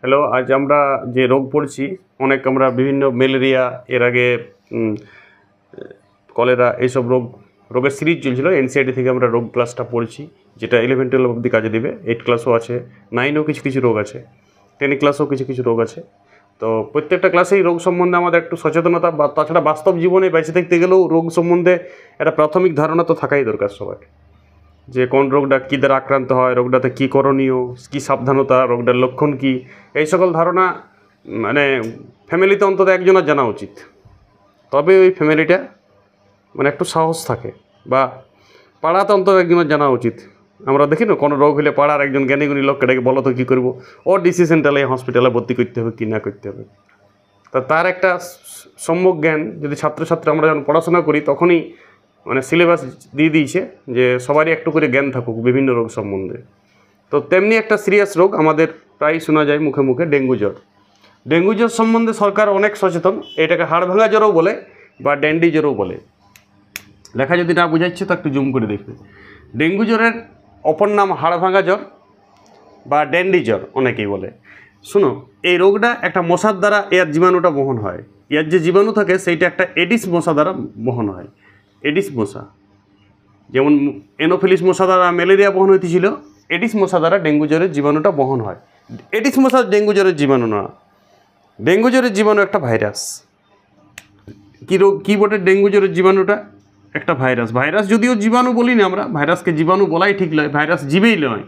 Hello, আজ আমরা যে রোগ পড়ছি আমরা বিভিন্ন ম্যালেরিয়া, এর আগে কলেরা, এইসব রোগের সিরিজ চলছিল। এনসিআরটি থেকে আমরা রোগ ক্লাসটা পড়ছি, যেটা 11-12 অবধি কাজে দেবে। 8 ক্লাসও আছে, 9এও কিছু কিছু রোগ আছে, 10 ক্লাসেও কিছু কিছু রোগ আছে। তো প্রত্যেকটা ক্লাসেই রোগ সম্বন্ধে আমাদের একটু সচেতনতা, বা তাছাড়া বাস্তব জীবনে বেঁচে থাকতে গেলেও রোগ সম্বন্ধে একটা প্রাথমিক ধারণা তো থাকাই দরকার সবার, যে কোন রোগটা কী দ্বারা আক্রান্ত হয়, রোগটাতে কী করণীয়, কী সাবধানতা, রোগটার লক্ষণ কী, এই সকল ধারণা মানে ফ্যামিলিতে অন্তত একজনের জানা উচিত। তবে ওই ফ্যামিলিটা একটু সাহস থাকে, বা পাড়াতে অন্তত একজনের জানা উচিত। আমরা দেখি না, কোনো রোগ হলে পাড়ার একজন জ্ঞানীগুণী লোককে ডেকে বলো তো কী করবো, ওর ডিসিশন তাহলে হসপিটালে ভর্তি করতে হবে কি না করতে হবে। তা তার একটা সম্যক জ্ঞান যদি ছাত্রছাত্রী আমরা যখন পড়াশোনা করি তখনই সিলেবাস দিয়ে দিয়েছে যে সবারই একটু করে জ্ঞান থাকুক বিভিন্ন রোগ সম্বন্ধে। তো তেমনি একটা সিরিয়াস রোগ আমাদের প্রায় শোনা যায় মুখে মুখে, ডেঙ্গু জ্বর। ডেঙ্গু জ্বর সম্বন্ধে সরকার অনেক সচেতন। এটাকে হাড় ভাঙা জ্বরও বলে বা ড্যান্ডি জ্বরও বলে। লেখা যদি না বুঝাচ্ছে তো একটু জুম করে দেখবে। ডেঙ্গু জ্বরের অপর নাম হাড় ভাঙা জ্বর বা ড্যান্ডি জ্বর অনেকেই বলে। শুনো, এই রোগটা একটা মশার দ্বারা এর জীবাণুটা বহন হয়। এর যে জীবাণু থাকে সেইটা একটা এডিস মশা দ্বারা বহন হয়। এডিস মশা, যেমন এনোফিলিস মশা দ্বারা ম্যালেরিয়া বহন হইতেছিল, এডিস মশা দ্বারা ডেঙ্গু জ্বরের জীবাণুটা বহন হয়। এডিস মশা ডেঙ্গু জ্বরের জীবাণু না, ডেঙ্গু জ্বরের জীবাণু একটা ভাইরাস। কী রোগ, কী বটে ডেঙ্গু জ্বরের জীবাণুটা? একটা ভাইরাস। ভাইরাস যদিও জীবাণু বলি না আমরা, ভাইরাসকে জীবাণু বলাই ঠিক নয়, ভাইরাস জীবেই নয়,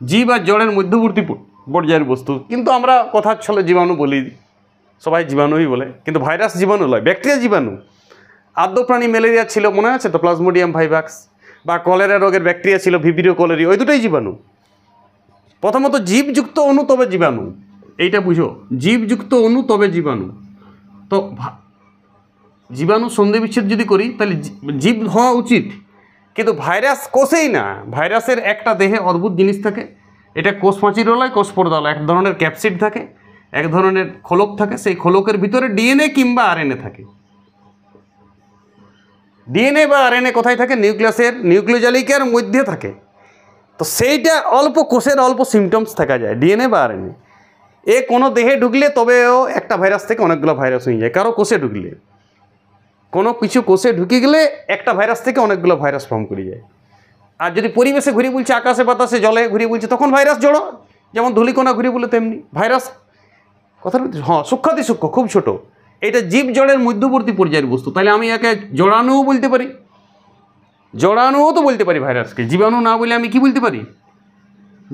জীব আর জড়ের মধ্যবর্তী পর্যায়ের বস্তু। কিন্তু আমরা কথার ছলে জীবাণু বলি, সবাই জীবাণুই বলে, কিন্তু ভাইরাস জীবাণু নয়, ব্যাকটেরিয়া জীবাণু। আদ্য প্রাণী ম্যালেরিয়া ছিল, মনে আছে তো, প্লাজমোডিয়াম ভাইভাক্স, বা কলেরা রোগের ব্যাকটেরিয়া ছিল ভিব্রিও কলেরি, ওই দুটোই জীবাণু। প্রথমত জীবযুক্ত অণু তবে জীবাণু, এইটা বুঝো, জীবযুক্ত অণু তবে জীবাণু। তো জীবাণু সন্ধি বিচ্ছেদ যদি করি তাহলে জীব হওয়া উচিত, কিন্তু ভাইরাস কোষেই না। ভাইরাসের একটা দেহে অদ্ভুত জিনিস থাকে, এটা কোষ পাঁচিরওয়ালায় কোষ পর্দাওয়ালা, এক ধরনের ক্যাপসিড থাকে, এক ধরনের খোলক থাকে, সেই খোলকের ভিতরে ডিএনএ কিংবা আরএনএ থাকে। ডিএনএ বা আরএনএ কোথায় থাকে? নিউক্লিওজালিকের মধ্যে থাকে। তো সেইটা অল্প কোষের অল্প সিমটমস থাকা যায়, ডিএনএ বা আরএনএ। কোনো দেহে ঢুকলে তবেও একটা ভাইরাস থেকে অনেকগুলো ভাইরাস হয়ে যায়। কারো কোষে ঢুকলে, কোনো কিছু কোষে ঢুকে গেলে একটা ভাইরাস থেকে অনেকগুলো ভাইরাস ফর্ম করে যায়। আর যদি পরিবেশে ঘুরে বলছে, আকাশে বাতাসে জলে ঘুরে বলছে, তখন ভাইরাস জড়ো। যেমন ধূলিকণা ঘুরে বলে তেমনি ভাইরাস কথা, হ্যাঁ, সূক্ষ্মাতি সূক্ষ্ম, খুব ছোট। এটা জীব জড়ের মধ্যবর্তী পর্যায়ের বস্তু। তাহলে আমি একে জড়াণুও বলতে পারি, জড়াণুও তো বলতে পারি ভাইরাসকে। জীবাণু না বলে আমি কি বলতে পারি?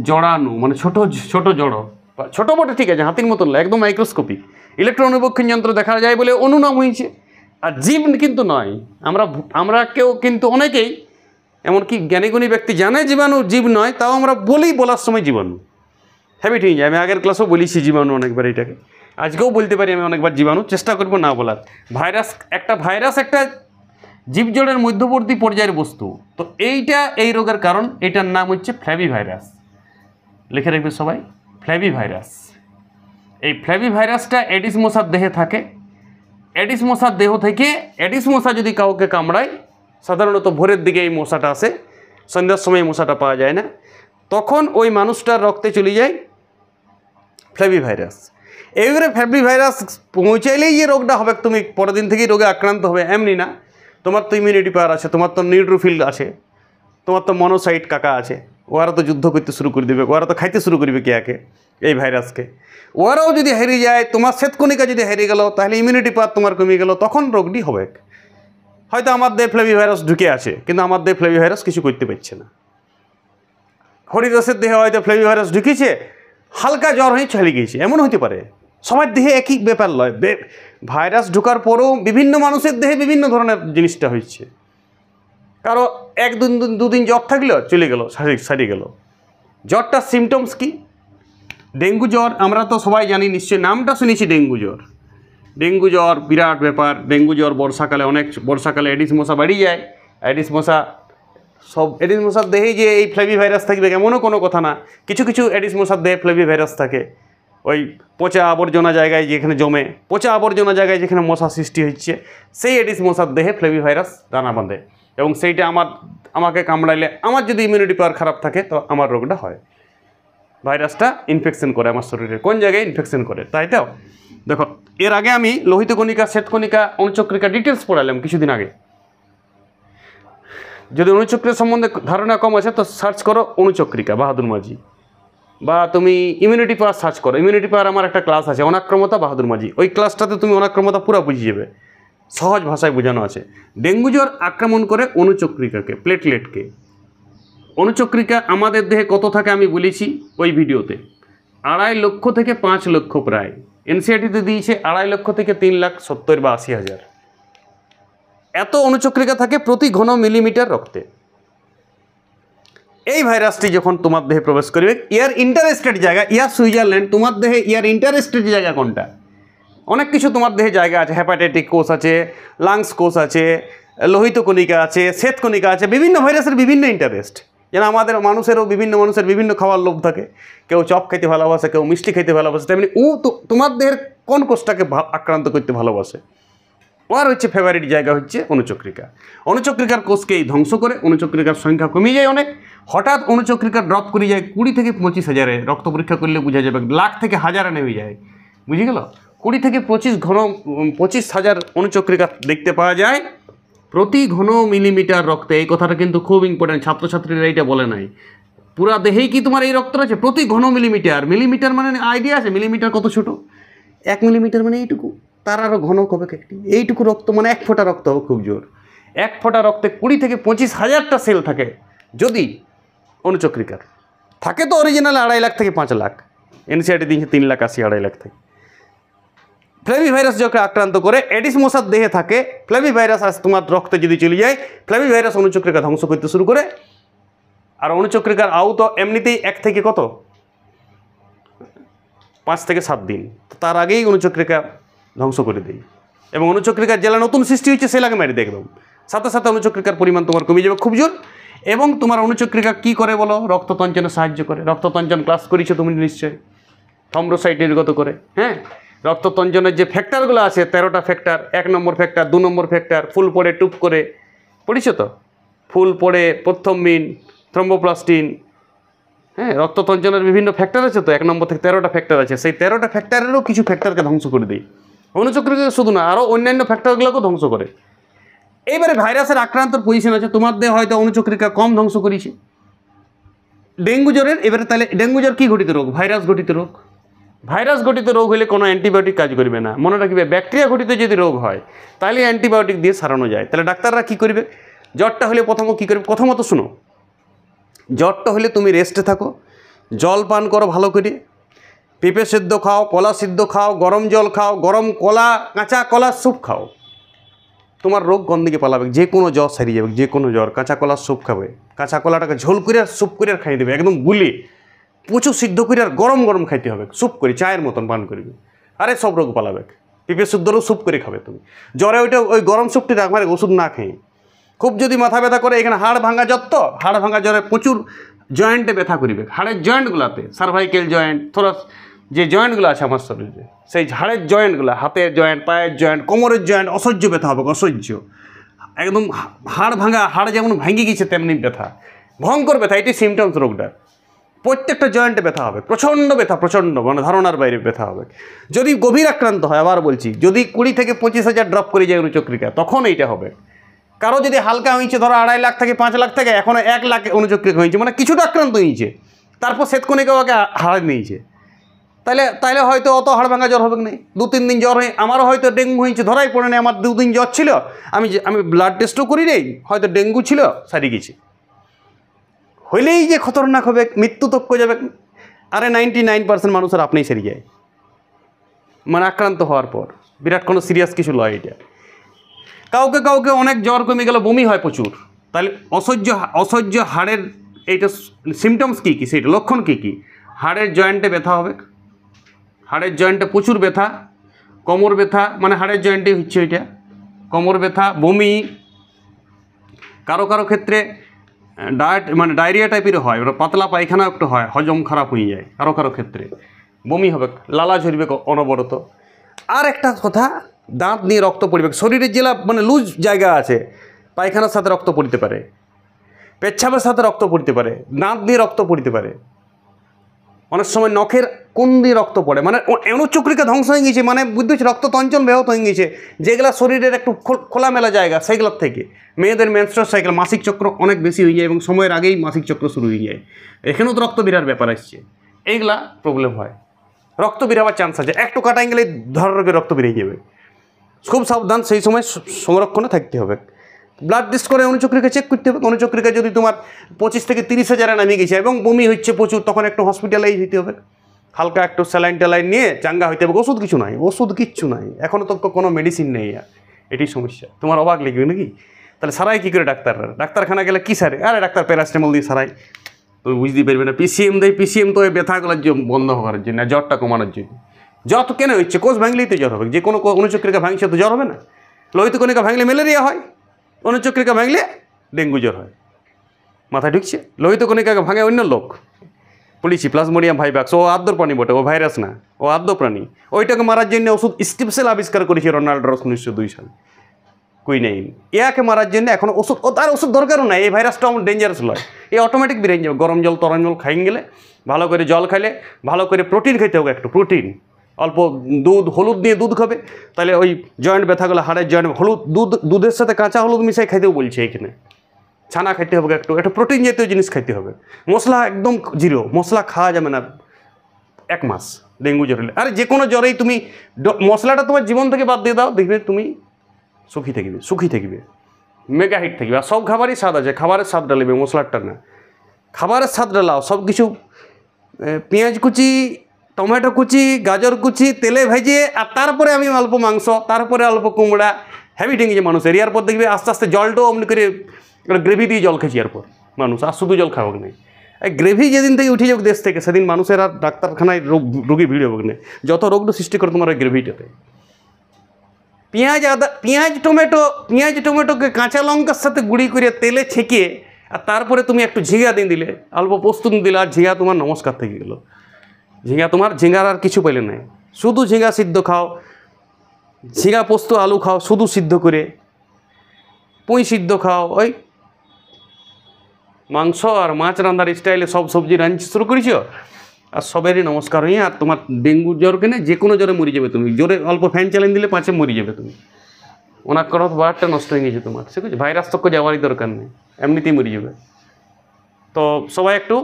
জড়াণু, মানে ছোট ছোট জড়। ছোট বটে, ঠিক আছে, হাতির মতন একদম মাইক্রোস্কোপিক। ইলেকট্রন অনুবীক্ষণ যন্ত্র দেখা যায় বলে অণু নাম হয়েছে, আর জীব কিন্তু নয়। আমরা কেউ কিন্তু অনেকেই, এমনকি জ্ঞানীগুণী ব্যক্তি জানে জীবাণু জীব নয়, তাও আমরা বলার সময় জীবাণু হ্যাবিট হয়ে যায়। আমি আগের ক্লাসেও বলেছি জীবাণু অনেকবার, এটাকে আজকেও বলতে পারি আমি অনেকবার জীবাণু, চেষ্টা করবো না বলার। ভাইরাস একটা জীবজড়ের মধ্যবর্তী পর্যায়ের বস্তু। তো এই রোগের কারণ, এটার নাম হচ্ছে ফ্ল্যাভি ভাইরাস। লিখে রাখবে সবাই, ফ্ল্যাভি ভাইরাস। এই ফ্ল্যাভি ভাইরাসটা এডিস মশার দেহে থাকে। এডিস মশার দেহ থেকে এডিস মশা যদি কাউকে কামড়ায়, সাধারণত ভোরের দিকে এই মশাটা আসে, সন্ধ্যার সময় মশাটা পাওয়া যায় না, তখন ওই মানুষটার রক্তে চলে যায় ফ্ল্যাভি ভাইরাস। এইবারে ফ্ল্যাভি ভাইরাস পৌঁছাইলেই যে রোগটা হবে, তুমি পরের দিন থেকেই রোগে আক্রান্ত হবে এমনি না। তোমার তো ইমিউনিটি পাওয়ার আছে, তোমার তো নিউট্রোফিল আছে, তোমার তো মনোসাইট কাকা আছে, ওরা তো যুদ্ধ করতে শুরু করে দেবে, ওরা তো খাইতে শুরু করবে একে এই ভাইরাসকে। ওরাও যদি হারিয়ে যায়, তোমার শ্বেতকণিকা যদি হারিয়ে গেল, তাহলে ইমিউনিটি পাওয়ার তোমার কমে গেল, তখন রোগটি হবে। হয়তো আমার দেহে ফ্ল্যাভি ভাইরাস ঢুকে আছে, কিন্তু আমার দেহে ফ্ল্যাভি ভাইরাস কিছু করতে পারছে না। হরিদাসের দেহে হয়তো ফ্ল্যাভি ভাইরাস ঢুকেছে, হালকা জ্বর হয়ে চলে গিয়েছে, এমন হতে পারে। সবার দেহে একই ব্যাপার নয়। ভাইরাস ঢোকার পরেও বিভিন্ন মানুষের দেহে বিভিন্ন ধরনের জিনিসটা হচ্ছে। কারো দুদিন জ্বর থাকলেও চলে গেল, সারিয়ে গেল। জ্বরটার সিমটমস কি? ডেঙ্গু জ্বর আমরা তো সবাই জানি, নিশ্চয়ই নামটা শুনেছি ডেঙ্গু জ্বর। ডেঙ্গু জ্বর বিরাট ব্যাপার। ডেঙ্গু জ্বর বর্ষাকালে এডিস মশা বাড়ি যায়। এডিস মশার দেহেই যে এই ফ্ল্যাভি ভাইরাস থাকবে এমনও কোনো কথা না। কিছু কিছু এডিস মশার দেহে ফ্ল্যাভি ভাইরাস থাকে। ওই পচা আবর্জনা জায়গায় যেখানে জমে, পচা আবর্জনা জায়গায় যেখানে মশা সৃষ্টি হচ্ছে, সেই এডিস মশার দেহে ফ্ল্যাভি ভাইরাস দানা বাঁধে, এবং সেইটা আমাকে কামড়াইলে, আমার যদি ইমিউনিটি পাওয়ার খারাপ থাকে, তো আমার রোগটা হয়। ভাইরাসটা ইনফেকশন করে আমার শরীরে, কোন জায়গায় ইনফেকশন করে, তাই তো? দেখো, এর আগে আমি লোহিত কণিকা, শ্বেতকণিকা, অণুচক্রিকা ডিটেলস পড়ালাম কিছুদিন আগে। যদি অণুচক্রিকা সম্বন্ধে ধারণা কম আছে তো সার্চ করো অণুচক্রিকা বাহাদুর মাঝি, বা তুমি ইমিউনিটি পাওয়ার সার্চ করো। ইমিউনিটি পাওয়ার আমার একটা ক্লাস আছে, অনাক্রমতা বাহাদুর মাঝি। ওই ক্লাসটাতে তুমি অনাক্রমতা পুরো বুঝিয়ে যাবে, সহজ ভাষায় বোঝানো আছে। ডেঙ্গু জ্বর আক্রমণ করে অণুচক্রিকাকে, প্লেটলেটকে। অণুচক্রিকা আমাদের দেহে কত থাকে আমি বলেছি ওই ভিডিওতে, 2.5 লক্ষ থেকে 5 লক্ষ প্রায়। এনসিআরটিতে দিয়েছে 2.5 লক্ষ থেকে 3,70,000 বা 80,000 এত অণুচক্রিকা থাকে প্রতি ঘন মিলিমিটার রক্তে। এই ভাইরাসটি যখন তোমার দেহে প্রবেশ করবে, ইয়ার ইন্টারেস্টেড জায়গা, ইয়ার সুইজারল্যান্ড, তোমার দেহে ইয়ার ইন্টারেস্টেড জায়গা কোনটা? অনেক কিছু তোমার দেহে জায়গা আছে, হেপাটাইটিক কোষ আছে, লাংস কোষ আছে, লোহিত কণিকা আছে, শ্বেতকণিকা আছে। বিভিন্ন ভাইরাসের বিভিন্ন ইন্টারেস্ট। যেন আমাদের মানুষেরও মানুষের বিভিন্ন খাওয়ার লোভ থাকে, কেউ চপ খেতে ভালোবাসে, কেউ মিষ্টি খেতে ভালোবাসে, তেমনি তোমার দেহের কোন কোষটাকে আক্রান্ত করতে ভালোবাসে? ওর হচ্ছে ফেভারিট জায়গা হচ্ছে অণুচক্রিকা। অণুচক্রিকার কোষকেই ধ্বংস করে, অণুচক্রিকার সংখ্যা কমে যায় অনেক। হঠাৎ অণুচক্রিকা ড্রপ করে যায় 20 থেকে 25,000-এ, রক্ত পরীক্ষা করলে বোঝা যাবে, লাখ থেকে হাজারে নেমে যায়, বুঝে গেল? 20 থেকে 25,000 অণুচক্রিকা দেখতে পাওয়া যায় প্রতি ঘন মিলিমিটার রক্তে। এই কথাটা কিন্তু খুব ইম্পর্টেন্ট, ছাত্রছাত্রীরা এইটা বলে নাই। পুরা দেহেই কি তোমার এই রক্ত আছে? প্রতি ঘন মিলিমিটার। মিলিমিটার মানে আইডিয়া আছে মিলিমিটার কত ছোট? 1 মিলিমিটার মানে এইটুকু, তার আরও ঘন হবে একটি। এইটুকু রক্ত মানে 1 ফোঁটা রক্ত হবে, খুব জোর। 1 ফোঁটা রক্তে 20 থেকে 25,000টা সেল থাকে। যদি অণুচক্রিকার থাকে তো অরিজিনাল 2.5 লাখ থেকে 5 লাখ, এনসিআরটি দিয়েছে 3,80,000 2.5 লাখ থেকে। ফ্লেভি ভাইরাস যাকে আক্রান্ত করে, এডিস মশার দেহে থাকে ফ্লেভি ভাইরাস। আজ তোমার রক্তে যদি চলে যায়, ফ্লেভি ভাইরাস অণুচক্রিকা ধ্বংস করতে শুরু করে। আর অণুচক্রিকার তো এমনিতেই 1 থেকে কত 5 থেকে 7 দিন, তার আগেই অণুচক্রিকা ধ্বংস করে দেয়। এবং অণুচক্রিকার জেলা নতুন সৃষ্টি হচ্ছে সেলাকে মেরে দেখবে, সাথে সাথে অণুচক্রিকার পরিমাণ তোমার কমে যাবে খুব জোর। এবং তোমার অণুচক্রিকা কী করে বলো? রক্ততঞ্চনে সাহায্য করে। রক্ততঞ্চন ক্লাস করেছো তুমি নিশ্চয়ই, থ্রম্বোসাইট নির্গত করে। হ্যাঁ, রক্ততঞ্চনের যে ফ্যাক্টরগুলো আছে 13টা ফ্যাক্টর, 1 নম্বর ফ্যাক্টর, 2 নম্বর ফ্যাক্টর, ফুল পড়ে টুপ করে পড়েছো তো? ফুল পড়ে, প্রথমিন, থ্রম্বোপ্লাস্টিন। হ্যাঁ, রক্ততঞ্চনের বিভিন্ন ফ্যাক্টর আছে তো, 1 নম্বর থেকে 13টা ফ্যাক্টর আছে। সেই 13টা ফ্যাক্টরেরও কিছু ফ্যাক্টরকে ধ্বংস করে দেয় অণুচক্রিকা, শুধু না আরও অন্যান্য ফ্যাক্টরগুলোকেও ধ্বংস করে। এইবারে ভাইরাসের আক্রান্তর পজিশন আছে, তোমার দেহে হয়তো অণুচক্রিকা কম ধ্বংস করেছে। ডেঙ্গু জ্বরের এবারে তাহলে ডেঙ্গু জ্বর কী ঘটিত রোগ? ভাইরাস ঘটিত রোগ। ভাইরাস ঘটিত রোগ হলে কোনো অ্যান্টিবায়োটিক কাজ করবে না, মনে রাখবে। ব্যাকটেরিয়া ঘটিত যদি রোগ হয় তাহলে অ্যান্টিবায়োটিক দিয়ে সারানো যায়। তাহলে ডাক্তাররা কী করবে? জ্বরটা হলে কী করবে? প্রথমত শুনো, জ্বরটা হলে তুমি রেস্টে থাকো, জল পান করো ভালো করে, পেঁপে সিদ্ধ খাও, কলা সিদ্ধ খাও, গরম জল খাও, গরম কলা, কাঁচা কলার স্যুপ খাও। তোমার রোগ কোন দিকে পালাবে? যে কোনো জ্বর সারিয়ে যাবে, যে কোনো জ্বর। কাঁচা কলার স্যুপ খাবে, কাঁচা কলাটাকে ঝোল করে আর স্যুপ করে আর খাইয়ে দেবে, একদম গুলে প্রচুর সিদ্ধ করে আর গরম গরম খাইতে হবে, স্যুপ করে চায়ের মতন পান করবে। আরে সব রোগ পালাবে। পেঁপে সিদ্ধরও স্যুপ করে খাবে তুমি। জ্বরে ওইটা ওই গরম স্যুপটি রাখবে, ওষুধ না খেয়ে। খুব যদি মাথা ব্যথা করে, এখানে হাড় ভাঙা জ্বর তো, হাড় ভাঙা জ্বরে প্রচুর জয়েন্টে ব্যথা করিবে, হাড়ের জয়েন্টগুলোতে, সার্ভাইকেল জয়েন্ট, থোরাস যে জয়েন্টগুলো আছে আমার শরীরে, সেই হাড়ের জয়েন্টগুলো, হাতের জয়েন্ট, পায়ের জয়েন্ট, কোমরের জয়েন্ট, অসহ্য ব্যথা হবে, অসহ্য একদম। হাড় ভাঙা, হাড় যেমন ভেঙে গেছে তেমনি ব্যথা, ভয়ঙ্কর ব্যথা। এটি সিমটমস রোগটা। প্রত্যেকটা জয়েন্টে ব্যথা হবে, প্রচণ্ড ব্যথা, প্রচণ্ড, মানে ধারণার বাইরে ব্যথা হবে। যদি গভীর আক্রান্ত হয়, আবার বলছি, যদি 20 থেকে 25,000 ড্রপ করে যায় অণুচক্রিকা, তখন এইটা হবে। কারো যদি হালকা হয়েছে, ধরো 2.5 লাখ থেকে 5 লাখ থেকে এখনও 1 লাখ অণুচক্রিকা হয়েছে, মানে কিছুটা আক্রান্ত হয়েছে, তারপর শ্বেতকণিকা ওকে হাড় নিয়েছে, তাইলে হয়তো অত হাড় ভাঙা জ্বর হবে না। 2-3 দিন জ্বর হয়ে, আমারও হয়তো ডেঙ্গু হয়েছে, ধরাই পড়ে নেই, আমার 2 দিন জ্বর ছিল, আমি ব্লাড টেস্টও করি নেই, হয়তো ডেঙ্গু ছিল, সারিয়ে গেছি। হইলেই যে খতরনাক হবে, মৃত্যু তক্ক যাবে। আরে 99% মানুষের আপনিই সেরে যায়, মানে আক্রান্ত হওয়ার পর। বিরাট কোনো সিরিয়াস কিছু লয় এটা। কাউকে কাউকে অনেক জ্বর কমে গেল, বমি হয় প্রচুর। তাহলে অসহ্য হাড়ের এইটা সিমটমস কী কী, সেইটা লক্ষণ কী কী? হাড়ের জয়েন্টে ব্যথা হবে, হাড়ের জয়েন্টে প্রচুর ব্যথা, কোমর ব্যথা, মানে হাড়ের জয়েন্টেই হচ্ছে ওইটা, কোমর ব্যথা, বমি, কারো কারো ক্ষেত্রে মানে ডায়রিয়া টাইপেরও হয়, ওরা পাতলা পায়খানা একটু হয়, হজম খারাপ হয়ে যায় কারো কারো ক্ষেত্রে, বমি হবে, লালা ঝরবে অনবরত। আর একটা কথা, দাঁত নিয়ে রক্ত পড়বে, শরীরের জেলা মানে লুজ জায়গা আছে, পায়খানার সাথে রক্ত পড়তে পারে, পেচ্ছাপের সাথে রক্ত পড়তে পারে, দাঁত দিয়ে রক্ত পড়তে পারে। অনেক সময় নখের কোন দিয়ে রক্ত পড়ে, মানে অনুচক্রিকা ধ্বংস হয়ে গেছে, মানে বুঝতে পারছি রক্ত তঞ্চল ব্যাহত হয়ে গেছে, যেগুলো শরীরের একটু খোলামেলা জায়গা সেইগুলোর থেকে। মেয়েদের মেনস্ট্রুয়াল সাইকেল মাসিক চক্র অনেক বেশি হয়ে যায় এবং সময়ের আগেই মাসিক চক্র শুরু হয়ে যায়, এখানেও তো রক্ত বেরার ব্যাপার আসছে, এইগুলা প্রবলেম হয়, রক্ত বেরাবার চান্স আছে, একটু কাটাই গেলে ধরে রক্ত বেরিয়ে যাবে। খুব সাবধান, সেই সময় সংরক্ষণে থাকতে হবে। ব্লাড টেস্ট করে অনুচক্রিকা চেক করতে হবে। অনুচক্রিকা যদি তোমার 25 থেকে 30,000 নামিয়ে গেছে এবং বমি হচ্ছে প্রচুর, তখন একটু হসপিটালাইজ হইতে হবে, হালকা একটু স্যালাইন ট্যালাইন নিয়ে চাঙ্গা হইতে হবে। ওষুধ কিছু নাই, ওষুধ কিচ্ছু নাই, এখনও তো কোনো মেডিসিন নেই, এটি সমস্যা। তোমার অবাক লাগবে নাকি? তাহলে সারাই কী করে ডাক্তাররা? ডাক্তারখানা গেলে কী সারে? আরে ডাক্তার প্যারাসিটামল দিয়ে সারাই, তুমি বুঝতে পারবে না। পিসিএম দেয়, পিসিএম তো ওই ব্যথাগুলোর বন্ধ করার জন্য, জ্বরটা কমানোর জন্য। জ্বর তো কেন হচ্ছে? কোষ ভাঙলেই তো জ্বর হবে, যে কোনো অনুচক্রিকা ভাঙছে তো জ্বর হবে না? লোহিত কণিকা ভাঙলে ম্যালেরিয়া হয়, অনুচক্রিকা ভাঙলে ডেঙ্গু জ্বর হয়। মাথায় ঢুকছে? লোহিত কণিকাকে ভাঙে অন্য লোক, বলেছি প্লাজমোডিয়াম ভাইভাক্স, ও আদ্য প্রাণী বটে, ও ভাইরাস না, ও আদ্য প্রাণী। ওইটাকে মারার জন্য ওষুধ স্টিপসেল আবিষ্কার করেছে রোনাল্ড রস 1902 সালে, কুইনাইন। ইয়াকে মারার জন্য এখন ওষুধ, ও তার ওষুধ দরকারও নাই, এই ভাইরাসটা আমার ডেঞ্জারাস নয়, এই অটোমেটিক বেরিয়ে যাবে। গরম জল তরল জল খাই গেলে, ভালো করে জল খাইলে, ভালো করে প্রোটিন খেতে হবে, একটু প্রোটিন, অল্প দুধ, হলুদ দিয়ে দুধ খাবে, তাহলে ওই জয়েন্ট ব্যথাগুলো, হাড়ের জয়েন্ট, হলুদ দুধের সাথে কাঁচা হলুদ মিশাই খাইতেও বলছে এখানে। ছানা খাইতে হবে, একটু প্রোটিন জাতীয় জিনিস খাইতে হবে। মশলা একদম জিরো, মশলা খাওয়া যাবে না 1 মাস ডেঙ্গু জ্বর হলে। আরে যে কোনো জ্বরেই তুমি মশলাটা তোমার জীবন থেকে বাদ দিয়ে দাও, দেখবে তুমি সুখী থাকবে, মেগা হিট থাকবে। আর সব খাবারই স্বাদ আছে, খাবারের স্বাদ ডালবে, মশলাটা না, খাবারের স্বাদ ডালাও। সব কিছু পেঁয়াজ কুচি, টমেটো কুচি, গাজর কুচি তেলে ভেজে, আর তারপরে আমি অল্প মাংস, তারপরে অল্প কুমড়া, হেভি ঠেঙেছে মানুষের। এর পর দেখবে আস্তে আস্তে জলটাও অমনি করে গ্রেভি দিয়ে জল খেয়েছি, এরপর মানুষ আর শুধু জল খাওয়া নেই। এই গ্রেভি যেদিন থেকে উঠে যাবে দেশ থেকে, সেদিন মানুষের আর ডাক্তারখানায় রোগী ভিড় হবে না। যত রোগটা সৃষ্টি করে তোমার ওই গ্রেভিটাতে। পেঁয়াজ, আদা, পেঁয়াজ টমেটোকে কাঁচা লঙ্কার সাথে গুঁড়ি করে তেলে ছেঁকে, আর তারপরে তুমি একটু ঝিঙা দিয়ে দিলে, অল্প পোস্ত দিলে, আর ঝিঙা তোমার নমস্কার থেকে গেলো। ঝিঙার আর কিছু পেলে নাই, শুধু ঝিঙা সিদ্ধ খাও, ঝিঙা পোস্ত আলু খাও শুধু সিদ্ধ করে, পুঁই সিদ্ধ খাও, ওই মাংস আর মাছ রান্নার স্টাইলে সব সবজি রাঁধতে শুরু করেছ, আর সবেরই নমস্কার হয়ে, আর তোমার ডেঙ্গু জ্বর কেনে যে কোনো জ্বরে মরে যাবে তুমি। জোরে অল্প ফ্যান চালিয়ে দিলে 5 মরে যাবে তুমি। ওনার করো বারটা নষ্ট হয়ে গেছে তোমার, ঠিক আছে? ভাইরাস তো যাওয়ারই দরকার নেই, এমনিতেই মরে যাবে। তো সবাই একটু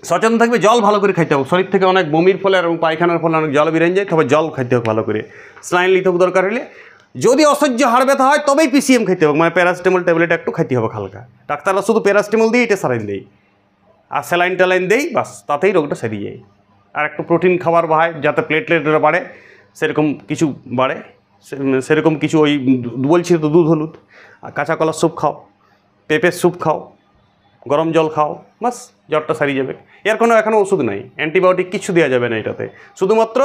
সচেতন থাকবে, জল ভালো করে খাইতে হবে। শরীর থেকে অনেক বমির ফলে এবং পায়খানার ফলে অনেক জল বেরিয়ে যায়, তবে জল খাইতে হবে ভালো করে। স্লাইন নিতে হবে দরকার হলে। যদি অসহ্য হাড় ব্যথা হয় তবেই পিসিএম খেতে হবে, মানে প্যারাসিটামল ট্যাবলেট একটু খাইতে হবে হালকা। ডাক্তাররা শুধু প্যারাসিটামল দিয়ে এটা সারাইন দেয়, আর স্যালাইন ট্যালাইন দেয়, বাস, তাতেই রোগটা সেরিয়ে যায়। আর একটু প্রোটিন খাবার বাড়ায়, যাতে প্লেটলেটটা বাড়ে, সেরকম কিছু বাড়ে, সেরকম কিছু ওই বলছি তো, দুধ হলুদ আর কাঁচা কলার স্যুপ খাও, পেঁপের স্যুপ খাও, গরম জল খাও, বাস, জ্বরটা সারিয়ে যাবে। এর কোনো এখনও ওষুধ নাই, অ্যান্টিবায়োটিক কিছু দেওয়া যাবে না এটাতে। শুধুমাত্র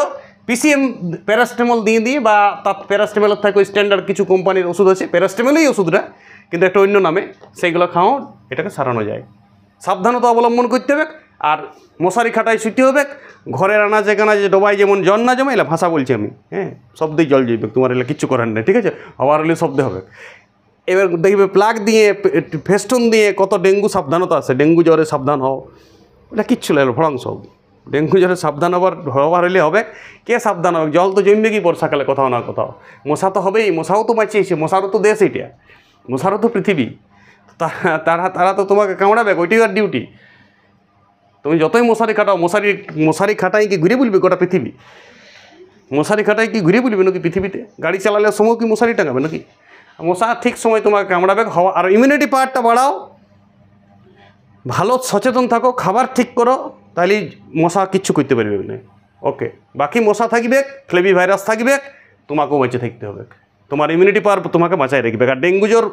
পিসিএম প্যারাসিটামল দিয়ে বা তার প্যারাসিটামলের থাকে ওই স্ট্যান্ডার্ড কিছু কোম্পানির ওষুধ আছে, প্যারাসিটামলই ওষুধটা, কিন্তু একটা অন্য নামে, সেইগুলো খাও, এটাকে সারানো যায়। সাবধানতা অবলম্বন করতে হবে, আর মশারি খাটায় শুতে হবে। ঘরের আনাজে কানাজে ডোবাই যেমন জল না জমে, এলা ভাষা বলছি আমি, হ্যাঁ, শব্দেই জল যাইবে তোমার, এলা কিচ্ছু করার নেই, ঠিক আছে? আবার হলে শব্দে হবে। এবার দেখবে প্লাগ দিয়ে, ফেস্টুন দিয়ে কত ডেঙ্গু সাবধানতা আছে, ডেঙ্গু জ্বরে সাবধান হও, এটা কিচ্ছু লাগলো ভড়ং সব। ডেঙ্গু জ্বরে সাবধান হবার হলে হবে, কে সাবধান হবে? জল তো জমবে কি বর্ষাকালে কোথাও না কোথাও, মশা তো হবেই, মশাও তো বাঁচিয়েছে, মশারও তো দেশ এটা, মশারও তো পৃথিবী, তারা তো তোমাকে কামড়াবে, ওইটাই আর ডিউটি। তুমি যতই মশারি খাটাও, মশারি খাটাই কি ঘুরে বলবে গোটা পৃথিবী? মশারি খাটাই কি ঘুরে বলবে নাকি পৃথিবীতে? গাড়ি চালালে সময় কি মশারি টাঙাবে নাকি? মশা ঠিক সময় তোমাকে কামড়াবে। হওয়া আর ইমিউনিটি পাওয়ারটা বাড়াও, ভালো সচেতন থাকো, খাবার ঠিক করো, তাহলে মশা কিচ্ছু করতে পারবে না। ওকে, বাকি মশা থাকবে, ফ্লেভি ভাইরাস থাকবে, তোমাকেও বেঁচে থাকতে হবে। তোমার ইমিউনিটি পাওয়ার তোমাকে বাঁচায় রাখবে। আর ডেঙ্গু জ্বর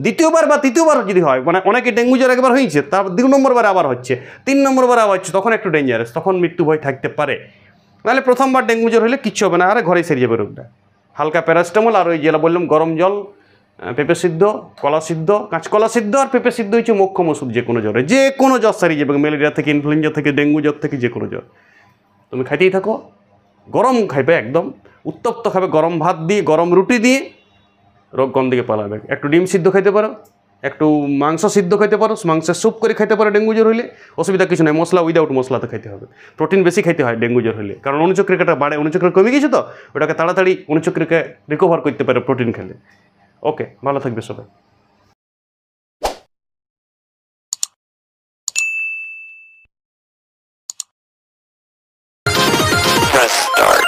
দ্বিতীয়বার বা তৃতীয়বার যদি হয়, মানে অনেকে ডেঙ্গু জ্বর একবার হয়েছে, তার 2 নম্বরবার আবার হচ্ছে, 3 নম্বরবার আবার হচ্ছে, তখন একটু ডেঞ্জারাস, তখন মৃত্যু ভয় থাকতে পারে। নাহলে প্রথমবার ডেঙ্গু জ্বর হলে কিচ্ছু হবে না, আরে ঘরেই সেরে যাবে রোগটা। হালকা প্যারাসিটামল আর ওই যেটা বললাম গরম জল, পেঁপে সিদ্ধ, কলা সিদ্ধ, কাঁচকলা সিদ্ধ আর পেঁপে সিদ্ধ হচ্ছে মোক্ষম ওষুধ যে কোনো জ্বরে, যে কোনো জ্বর সারিয়ে যাবে, ম্যালেরিয়া থেকে, ইনফ্লুয়েঞ্জা থেকে, ডেঙ্গু জ্বর থেকে, যে কোনো জ্বর। তুমি খাইতেই থাকো, গরম খাইবে, একদম উত্তপ্ত খাবে, গরম ভাত দিয়ে, গরম রুটি দিয়ে রোগ কোন দিকে পালাবে। একটু ডিম সিদ্ধ খাইতে পারো, একটু মাংস সিদ্ধ খেতে পারো, মাংসের স্যুপ করে খেতে পারো ডেঙ্গু জ্বর হলে, অসুবিধা কিছু নয়। মশলা উইদাউট মশলাতে খেতে হবে। প্রোটিন বেশি খেতে হয় ডেঙ্গু জ্বর হলে, কারণ অনুচক্রিকাটা বাড়ে, অনুচক্রিকা কমে গেছে তো, ওটাকে তাড়াতাড়ি অনুচক্রিকা রিকভার করতে পারে প্রোটিন খেলে। ওকে, ভালো থাকবে সবাই। Press start.